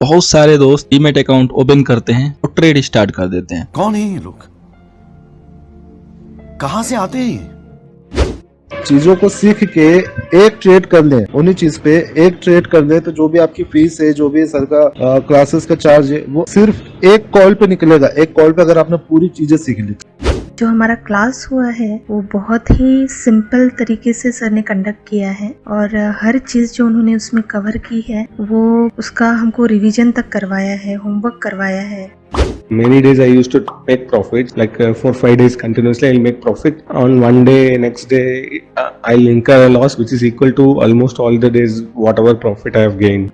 बहुत सारे दोस्त डीमैट अकाउंट ओपन करते हैं और ट्रेड स्टार्ट कर देते हैं। कौन है ये लोग, कहां से आते हैं ये? चीजों को सीख के एक ट्रेड कर ले, उन्हीं चीज पे एक ट्रेड कर ले तो जो भी आपकी फीस है, जो भी सर का क्लासेस का चार्ज है, वो सिर्फ एक कॉल पे निकलेगा। एक कॉल पे अगर आपने पूरी चीजें सीख ली। जो हमारा क्लास हुआ है वो बहुत ही सिंपल तरीके से सर ने कंडक्ट किया है और हर चीज जो उन्होंने उसमें कवर की है वो उसका हमको रिवीजन तक करवाया है, होमवर्क करवाया है। Many days I used to make profits, like 4-5 days continuously I'll make profit. On one day, next day I'll incur a loss which is equal to almost all the days whatever profit I have gained.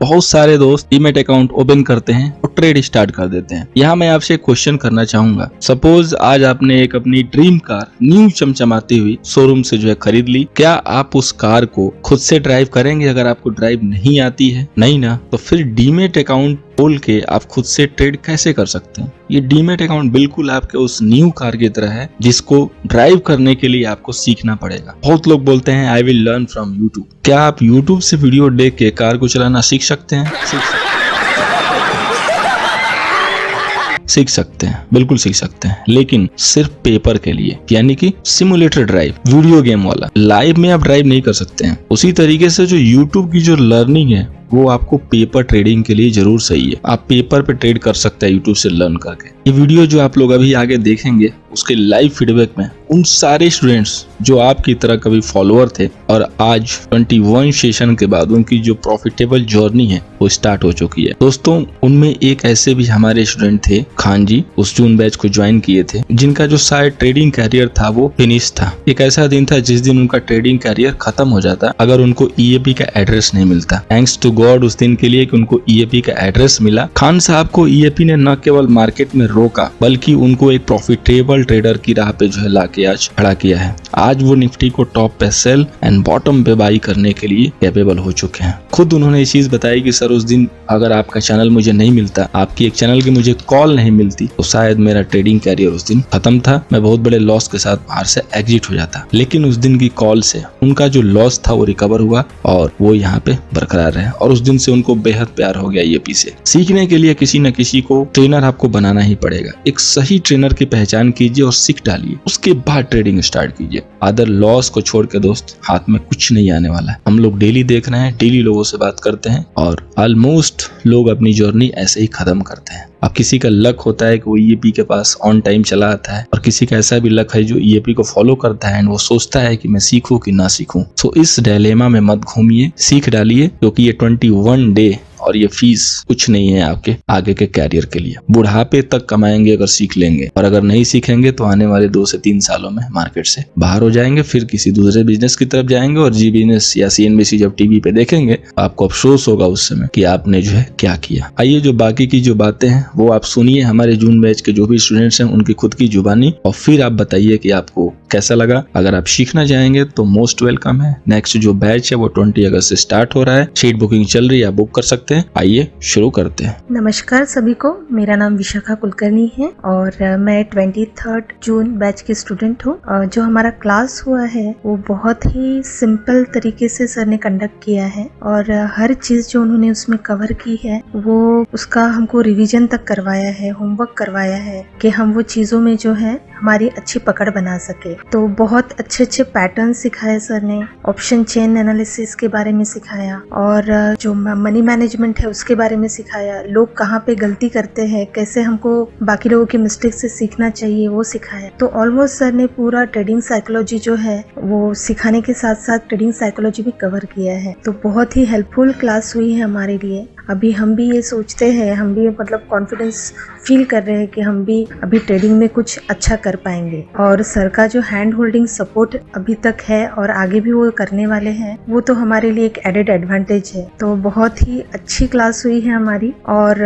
बहुत सारे दोस्त demat account open करते हैं और trade start कर देते हैं। यहाँ मैं आपसे एक क्वेश्चन करना चाहूंगा। सपोज आज आपने एक अपनी ड्रीम कार न्यू चमचमाती हुई शोरूम से जो है खरीद ली, क्या आप उस कार को खुद से ड्राइव करेंगे? अगर आपको ड्राइव नहीं आती है, नहीं ना, तो फिर डीमैट अकाउंट खोल के आप खुद से ट्रेड कैसे कर सकते हैं? ये डीमैट अकाउंट बिल्कुल आपके उस न्यू कार की तरह है जिसको ड्राइव करने के लिए आपको सीखना पड़ेगा। बहुत लोग बोलते हैं I will learn from YouTube. क्या आप यूट्यूब से वीडियो देख के कार को चलाना सीख सकते हैं? सीख सकते हैं, बिल्कुल सीख सकते हैं, लेकिन सिर्फ पेपर के लिए, यानी कि सिमुलेटर ड्राइव, वीडियो गेम वाला। लाइव में आप ड्राइव नहीं कर सकते हैं। उसी तरीके से जो यूट्यूब की जो लर्निंग है वो आपको पेपर ट्रेडिंग के लिए जरूर सही है। आप पेपर पे ट्रेड कर सकते हैं यूट्यूब से लर्न करके। ये वीडियो जो आप लोग अभी आगे देखेंगे उसके लाइव फीडबैक में उन सारे स्टूडेंट्स जो आपकी तरह कभी फॉलोअर थे और आज 21 सेशन के बाद उनकी जो प्रॉफिटेबल जर्नी है वो स्टार्ट हो चुकी है। दोस्तों, उनमें एक ऐसे भी हमारे स्टूडेंट थे, खान जी, उस जून बैच को ज्वाइन किए थे, जिनका जो शायद ट्रेडिंग कैरियर था वो फिनिश था। एक ऐसा दिन था जिस दिन उनका ट्रेडिंग कैरियर खत्म हो जाता अगर उनको ईएपी का एड्रेस नहीं मिलता। थैंक्स टू गॉड उस दिन के लिए कि उनको ईएपी का एड्रेस मिला। खान साहब को ईएपी ने न केवल मार्केट में रोका बल्कि उनको एक प्रॉफिटेबल ट्रेडर की राह पे जो है लाके आज खड़ा किया है। आज वो निफ्टी को टॉप पे सेल एंड बॉटम पे बाई करने के लिए कैपेबल हो चुके हैं। खुद उन्होंने ये चीज बताई कि सर उस दिन अगर आपका चैनल मुझे नहीं मिलता, आपकी एक चैनल की मुझे कॉल नहीं मिलती, तो शायद मेरा ट्रेडिंग कैरियर उस दिन खत्म था। मैं बहुत बड़े लॉस के साथ बाहर से एग्जिट हो जाता। लेकिन उस दिन की कॉल से उनका जो लॉस था वो रिकवर हुआ और वो यहाँ पे बरकरार रहे और उस दिन से उनको बेहद प्यार हो गया ईएपी से। सीखने के लिए किसी न किसी को ट्रेनर आपको बनाना ही पड़ेगा। एक सही ट्रेनर की पहचान कीजिए और सीख डालिए, उसके बाद ट्रेडिंग स्टार्ट कीजिए। अदर लॉस को छोड़ के दोस्त हाथ में कुछ नहीं आने वाला है। हम लोग डेली देख रहे हैं, डेली लोगों से बात करते हैं और ऑलमोस्ट लोग अपनी जर्नी ऐसे ही खत्म करते हैं। अब किसी का लक होता है कि वो ईएपी के पास ऑन टाइम चला आता है और किसी का ऐसा भी लक है जो ईएपी को फॉलो करता है एंड वो सोचता है कि मैं सीखूं कि ना सीखूं। तो इस डिलेमा में मत घूमिए, सीख डालिए, क्योंकि ये 21 डे और ये फीस कुछ नहीं है आपके आगे के कैरियर के लिए। बुढ़ापे तक कमाएंगे अगर सीख लेंगे, और अगर नहीं सीखेंगे तो आने वाले 2 से 3 सालों में मार्केट से बाहर हो जाएंगे, फिर किसी दूसरे बिजनेस की तरफ जाएंगे और जी बिजनेस या सीएनबीसी जब टीवी पे देखेंगे आपको अफसोस होगा उस समय कि आपने जो है क्या किया। आइए जो बाकी की जो बातें हैं वो आप सुनिए हमारे जून बैच के जो भी स्टूडेंट्स हैं उनकी खुद की जुबानी, और फिर आप बताइए कि आपको कैसा लगा। अगर आप सीखना चाहेंगे तो मोस्ट वेलकम है। नेक्स्ट जो बैच है वो 20 अगस्त से स्टार्ट हो रहा है। सीट बुकिंग चल रही है, आप बुक कर सकते हैं। आइए शुरू करते हैं। नमस्कार सभी को, मेरा नाम विशाखा कुलकर्णी है और मैं 23 जून बैच की स्टूडेंट हूँ। जो हमारा क्लास हुआ है वो बहुत ही सिंपल तरीके से सर ने कंडक्ट किया है और हर चीज जो उन्होंने उसमें कवर की है वो उसका हमको रिवीजन तक करवाया है, होमवर्क करवाया है कि हम वो चीजों में जो है हमारी अच्छी पकड़ बना सके। तो बहुत अच्छे अच्छे पैटर्न सिखाए सर ने, ऑप्शन चेन एनालिसिस के बारे में सिखाया और जो मनी मैनेजमेंट है उसके बारे में सिखाया। लोग कहाँ पे गलती करते हैं, कैसे हमको बाकी लोगों की मिस्टेक से सीखना चाहिए वो सिखाया। तो ऑलमोस्ट सर ने पूरा ट्रेडिंग साइकोलॉजी जो है वो सिखाने के साथ साथ ट्रेडिंग साइकोलॉजी भी कवर किया है। तो बहुत ही हेल्पफुल क्लास हुई है हमारे लिए। अभी हम भी ये सोचते हैं, हम भी मतलब कॉन्फिडेंस फील कर रहे हैं कि हम भी अभी ट्रेडिंग में कुछ अच्छा कर पाएंगे। और सर का जो हैंड होल्डिंग सपोर्ट अभी तक है और आगे भी वो करने वाले हैं, वो तो हमारे लिए एक एडेड एडवांटेज है। तो बहुत ही अच्छी क्लास हुई है हमारी और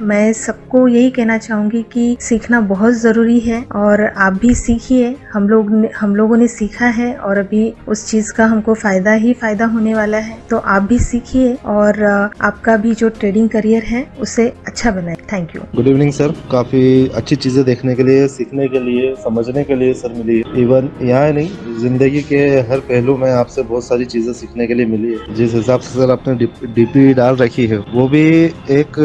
मैं सबको यही कहना चाहूंगी कि सीखना बहुत जरूरी है और आप भी सीखिए। हम लोगों ने सीखा है और अभी उस चीज का हमको फायदा ही फायदा होने वाला है। तो आप भी सीखिए और आपका भी जो ट्रेडिंग करियर है उसे अच्छा बनाए। Thank you. Good evening sir. काफी अच्छी चीजें देखने के लिए, सीखने के लिए, समझने के लिए सर मिली है। इवन यहाँ नहीं, जिंदगी के हर पहलू में आपसे बहुत सारी चीजें सीखने के लिए मिली है। जिस हिसाब से सर आपने डीपी डाल रखी है, वो भी एक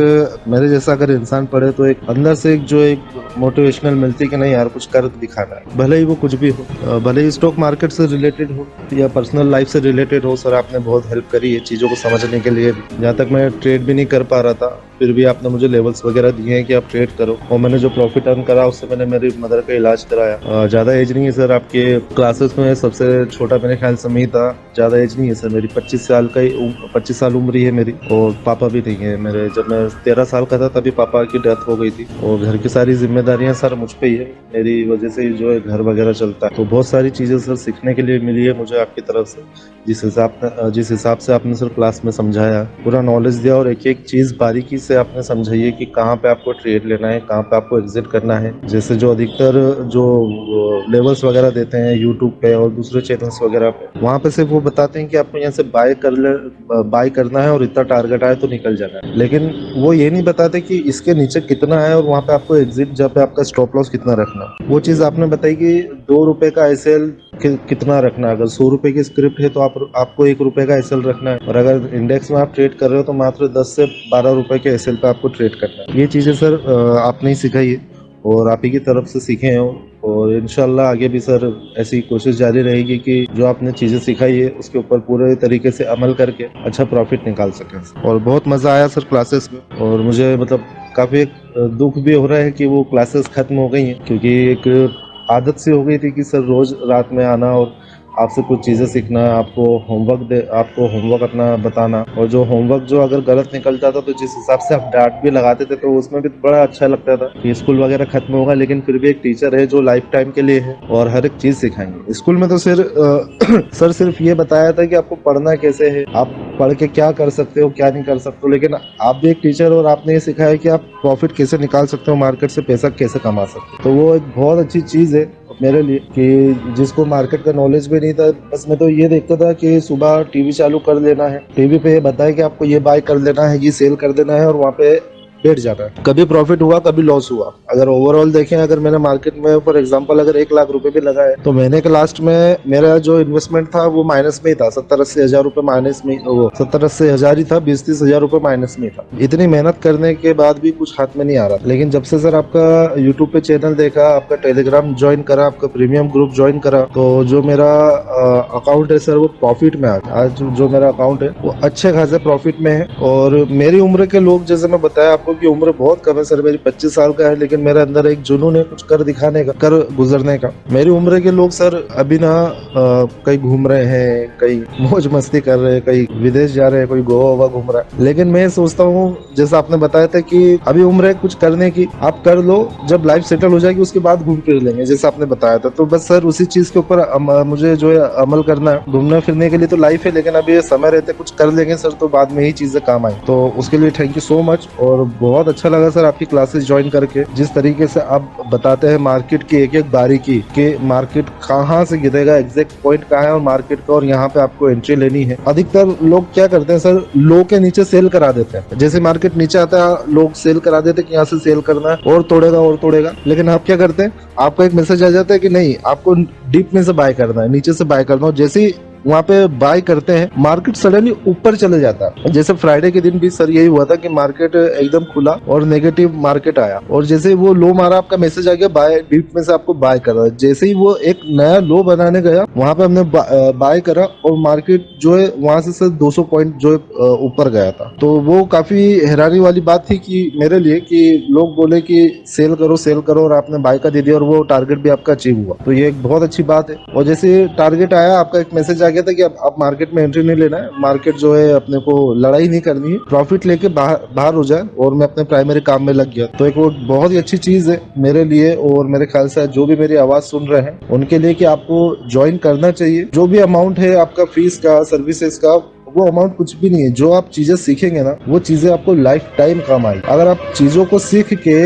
मेरे जैसा अगर इंसान पढ़े तो एक अंदर से एक मोटिवेशनल मिलती है कि नहीं यार कुछ कर दिखाना है, भले ही वो कुछ भी हो, भले ही स्टॉक मार्केट से रिलेटेड हो या पर्सनल लाइफ से रिलेटेड हो। सर आपने बहुत हेल्प करी है चीजों को समझने के लिए। जहाँ तक मैं ट्रेड भी नहीं कर पा रहा था, फिर भी आपने मुझे लेवल्स वगैरह दिए हैं कि आप ट्रेड करो, और मैंने जो प्रॉफिट अर्न करा उससे मैंने मेरी मदर का इलाज कराया। ज्यादा एज नहीं है सर आपके क्लासेस में, सबसे छोटा मेरे ख्याल से मैं था। ज्यादा एज नहीं है सर मेरी, 25 साल उम्र ही है मेरी, और पापा भी नहीं है मेरे। जब मैं 13 साल का था तभी पापा की डेथ हो गई थी, और घर की सारी जिम्मेदारियां सर मुझ पे ही है। मेरी वजह से जो है घर वगैरह चलता है। तो बहुत सारी चीजें सर सीखने के लिए मिली है मुझे आपकी तरफ से। जिस हिसाब से आपने सर क्लास में समझाया, पूरा नॉलेज दिया, और एक एक चीज बारीकी से आपने समझाई है कि कहाँ पे आपको ट्रेड लेना है, कहाँ पे आपको एग्जिट करना है। जैसे जो अधिकतर जो लेवल्स वगैरह देते हैं यूट्यूब पे और दूसरे चैनल्स वगैरह पे, वहाँ पे सिर्फ वो बताते हैं कि आपको यहाँ से बाय करना है और इतना टारगेट आए तो निकल जाना है। लेकिन वो ये नहीं बताते कि इसके नीचे कितना है और वहाँ पे आपको एग्जिट जब पे आपका स्टॉप लॉस कितना रखना है। वो चीज आपने बताई कि 2 रुपए का एसएल कितना रखना है। अगर 100 रुपए की स्क्रिप्ट है तो आपको 1 रुपए का एसएल रखना है, और अगर इंडेक्स में आप ट्रेड कर रहे हो तो मात्र 10 से 12 रुपए के एसएल पे आपको ट्रेड करना है। ये चीजें सर आपने ही सिखाई है और आप ही की तरफ से सीखे हैं, और इंशाल्लाह आगे भी सर ऐसी कोशिश जारी रहेगी कि जो आपने चीजें सिखाई है उसके ऊपर पूरे तरीके से अमल करके अच्छा प्रॉफिट निकाल सकें। और बहुत मजा आया सर क्लासेस में, और मुझे मतलब काफी दुख भी हो रहा है कि वो क्लासेस खत्म हो गई हैं, क्योंकि एक आदत सी हो गई थी कि सर रोज रात में आना और आपसे कुछ चीज़ें सीखना, आपको होमवर्क अपना बताना, और जो होमवर्क जो अगर गलत निकलता था तो जिस हिसाब से आप डांट भी लगाते थे तो उसमें भी बड़ा अच्छा लगता था कि स्कूल वगैरह खत्म होगा लेकिन फिर भी एक टीचर है जो लाइफ टाइम के लिए है और हर एक चीज़ सिखाएंगे। स्कूल में तो सर सिर्फ ये बताया था कि आपको पढ़ना कैसे है, आप पढ़ के क्या कर सकते हो क्या नहीं कर सकते हो, लेकिन आप भी एक टीचर और आपने ये सिखाया कि आप प्रॉफिट कैसे निकाल सकते हो, मार्केट से पैसा कैसे कमा सकते हो। तो वो एक बहुत अच्छी चीज़ है मेरे लिए कि जिसको मार्केट का नॉलेज भी नहीं था, बस मैं तो ये देखता था कि सुबह टीवी चालू कर लेना है, टीवी पे ये बताए कि आपको ये बाय कर लेना है, ये सेल कर देना है, और वहाँ पे बैठ जाना है। कभी प्रॉफिट हुआ कभी लॉस हुआ। अगर ओवरऑल देखें, अगर मैंने मार्केट में फॉर एग्जांपल अगर 1 लाख रुपए भी लगाए तो महीने के लास्ट में मेरा जो इन्वेस्टमेंट था वो माइनस में ही था, 70-80 हजार रुपए माइनस में, वो 70-80 हजार ही था, 20-30 हजार रुपए माइनस में था। इतनी मेहनत करने के बाद भी कुछ हाथ में नहीं आ रहा। लेकिन जब से सर आपका यूट्यूब पे चैनल देखा, आपका टेलीग्राम ज्वाइन करा, आपका प्रीमियम ग्रुप ज्वाइन करा, तो जो मेरा अकाउंट है सर वो प्रॉफिट में आ गया। आज जो मेरा अकाउंट है वो अच्छे खासे प्रॉफिट में है। और मेरी उम्र के लोग, जैसे मैं बताया आपको कि उम्र बहुत कम है सर, मेरी 25 साल का है, लेकिन मेरे अंदर एक जुनून है कुछ कर दिखाने का, कर गुजरने का। मेरी उम्र के लोग सर अभी ना कहीं घूम रहे हैं, कहीं मौज मस्ती कर रहे हैं, कहीं विदेश जा रहे हैं, कोई गोवा घूम रहा है। लेकिन मैं सोचता हूँ जैसा आपने बताया था कि अभी उम्र है कुछ करने की, आप कर लो, जब लाइफ सेटल हो जाएगी उसके बाद घूम फिर लेंगे, जैसा आपने बताया था। तो बस सर उसी चीज के ऊपर मुझे जो है अमल करना है। घूमने फिरने के लिए तो लाइफ है, लेकिन अभी ये समय रहते कुछ कर लेंगे सर तो बाद में ही चीजें काम आई। तो उसके लिए थैंक यू सो मच, और बहुत अच्छा लगा सर आपकी क्लासेस ज्वाइन करके। जिस तरीके से आप बताते हैं मार्केट की एक एक बारीकी के, मार्केट कहाँ से गिरेगा, एग्जैक्ट पॉइंट कहाँ है और मार्केट का, और यहाँ पे आपको एंट्री लेनी है। अधिकतर लोग क्या करते हैं सर, लो के नीचे सेल करा देते हैं। जैसे मार्केट नीचे आता है लोग सेल करा देते हैं कि यहाँ से सेल करना है और तोड़ेगा। लेकिन आप क्या करते हैं, आपको एक मैसेज आ जाता है कि नहीं, आपको डीप में से बाय करना है, नीचे से बाय करना है। जैसे ही वहाँ पे बाय करते हैं मार्केट सडनली ऊपर चले जाता है। जैसे फ्राइडे के दिन भी सर यही हुआ था कि मार्केट एकदम खुला और नेगेटिव मार्केट आया, और जैसे वो लो मारा आपका मैसेज आ गया बाय, डीप में से आपको बाय करना है। जैसे ही वो एक नया लो बनाने गया वहां पे हमने बाय करा और मार्केट जो है वहां से सर 200 पॉइंट जो है ऊपर गया था। तो वो काफी हैरानी वाली बात थी कि मेरे लिए कि लोग बोले कि सेल करो और आपने बाय का दे दिया और वो टारगेट भी आपका अचीव हुआ। तो ये एक बहुत अच्छी बात है। और जैसे टारगेट आया आपका एक मैसेज आ गया था कि अब मार्केट में एंट्री नहीं लेना है, मार्केट जो है अपने को लड़ाई नहीं करनी है, प्रॉफिट लेके बाहर हो जाए, और मैं अपने प्राइमरी काम में लग गया। तो एक वो बहुत ही अच्छी चीज है मेरे लिए, और मेरे ख्याल से जो भी मेरी आवाज सुन रहे हैं उनके लिए कि आपको ज्वाइन करना चाहिए। जो भी अमाउंट है आपका फीस का, सर्विसेज का, वो अमाउंट कुछ भी नहीं है। जो आप चीजें सीखेंगे ना, वो चीजें आपको लाइफ टाइम काम आएगी। अगर आप चीजों को सीख के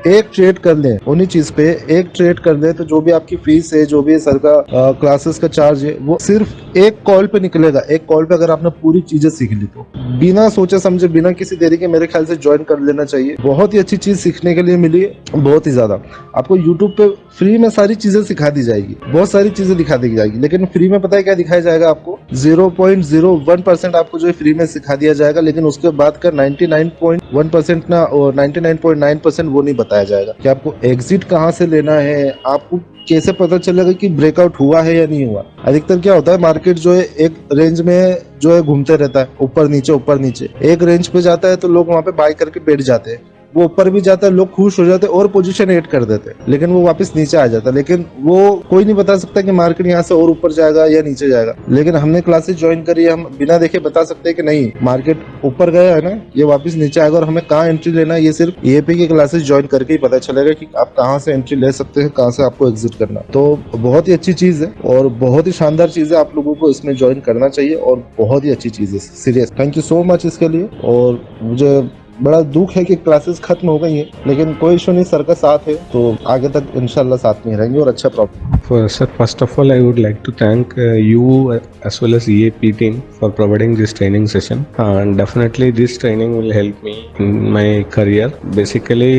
एक ट्रेड कर लें, उन्हीं चीज पे एक ट्रेड कर लें, तो जो भी आपकी फीस है, जो भी सर का क्लासेस का चार्ज है, वो सिर्फ एक कॉल पे निकलेगा। एक कॉल पे अगर आपने पूरी चीजें सीख ली तो बिना सोचे समझे, बिना किसी देरी के मेरे ख्याल से ज्वाइन कर लेना चाहिए। बहुत ही अच्छी चीज सीखने के लिए मिली है, बहुत ही ज्यादा। आपको यूट्यूब पे फ्री में सारी चीजें सिखा दी जाएगी, बहुत सारी चीजें दिखा दी जाएगी, लेकिन फ्री में पता है क्या दिखाया जाएगा आपको? 0.01% आपको जो है फ्री में सिखा दिया जाएगा, लेकिन उसके बाद का 99.1% ना, और 99.9% वो नहीं बताया जाएगा कि आपको एग्जिट कहाँ से लेना है, आपको कैसे पता चलेगा कि ब्रेकआउट हुआ है या नहीं हुआ। अधिकतर क्या होता है, मार्केट जो है एक रेंज में जो है घूमते रहता है, ऊपर नीचे। एक रेंज पे जाता है तो लोग वहां पे बाय करके बैठ जाते हैं, वो ऊपर भी जाता है, लोग खुश हो जाते हैं और पोजीशन ऐड कर देते हैं, लेकिन वो वापस नीचे आ जाता है। लेकिन वो कोई नहीं बता सकता कि मार्केट यहाँ से और ऊपर जाएगा या नीचे जाएगा। लेकिन हमने क्लासेस ज्वाइन करी है, हम बिना देखे बता सकते हैं कि नहीं, मार्केट ऊपर गया है ना, ये वापस नीचे आएगा, और हमें कहाँ एंट्री लेना है ये सिर्फ EAP की क्लासेस ज्वाइन करके ही पता चलेगा कि आप कहाँ से एंट्री ले सकते हैं, कहाँ से आपको एग्जिट करना। तो बहुत ही अच्छी चीज है और बहुत ही शानदार चीज है, आप लोगों को इसमें ज्वाइन करना चाहिए और बहुत ही अच्छी चीज है। Serious thank you so much इसके लिए। और मुझे बड़ा दुख है कि क्लासेस खत्म हो गई हैं, लेकिन कोई इशू नहीं, सर का साथ है तो आगे तक इंशाल्लाह साथ में रहेंगे और अच्छा profit. Sir, first of all, I would like to thank you as well as EAP team for providing this training session. And definitely, this training will help me in my career. Basically,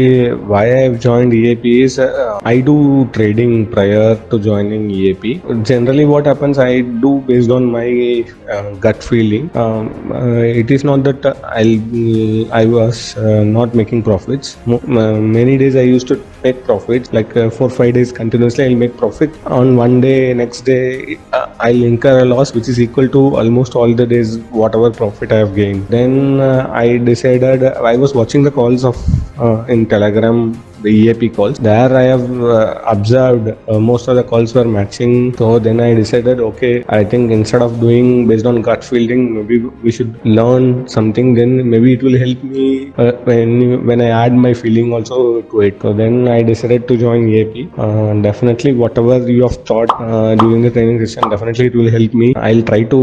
why I have joined EAP is I do trading prior to joining EAP. Generally, what happens, I do based on my gut feeling. It is not that I was not making profits. Many days I used to make profits, like 4-5 days continuously I'll make profit. On one day, next day I'll incur a loss which is equal to almost all the days whatever profit I have gained. Then I decided, I was watching the calls of in Telegram, the EAP calls. There I have observed most of the calls were matching. So then I decided, okay, I think instead of doing based on gut feeling, maybe we should learn something. Then maybe it will help me when I add my feeling also to it. So then I decided to join EAP. Definitely, whatever you have taught during the training session, definitely it will help me. I'll try to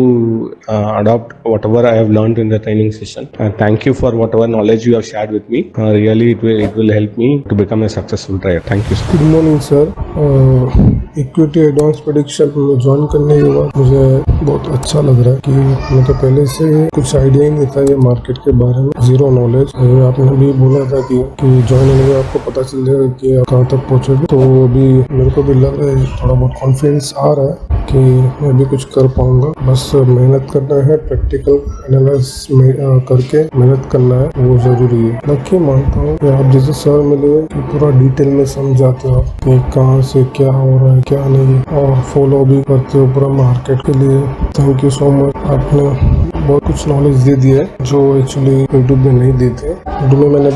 adopt whatever I have learned in the training session. Thank you for whatever knowledge you have shared with me. Really, it will help me to become a successful trader. Thank you. Good morning sir. Equity advance prediction में join करने के बाद मुझे बहुत अच्छा लग रहा है कि मैं तो पहले से कुछ आइडिया ही नहीं था ये मार्केट के बारे में, जीरो नॉलेज। आपने भी बोला था कि ज्वाइन होने में आपको पता चल जाएगा कि आप कहाँ तक पहुँचोगे, तो अभी मेरे को भी लग रहा है, थोड़ा बहुत कॉन्फिडेंस आ रहा है कि मैं भी कुछ कर पाऊंगा। बस मेहनत करना है, प्रैक्टिकल एनालिसिस करके मेहनत करना है, वो जरूरी है। बाकी मानता हूँ कि आप जैसे सर मिले कि पूरा डिटेल में समझाते हो कि कहाँ से क्या हो रहा है क्या नहीं, और फॉलो भी करते हो पूरा मार्केट के लिए। Thank you so much. आपने बहुत कुछ नॉलेज दे दिया है जो एक्चुअली यूट्यूब में नहीं देते। यूट्यूब में मैंने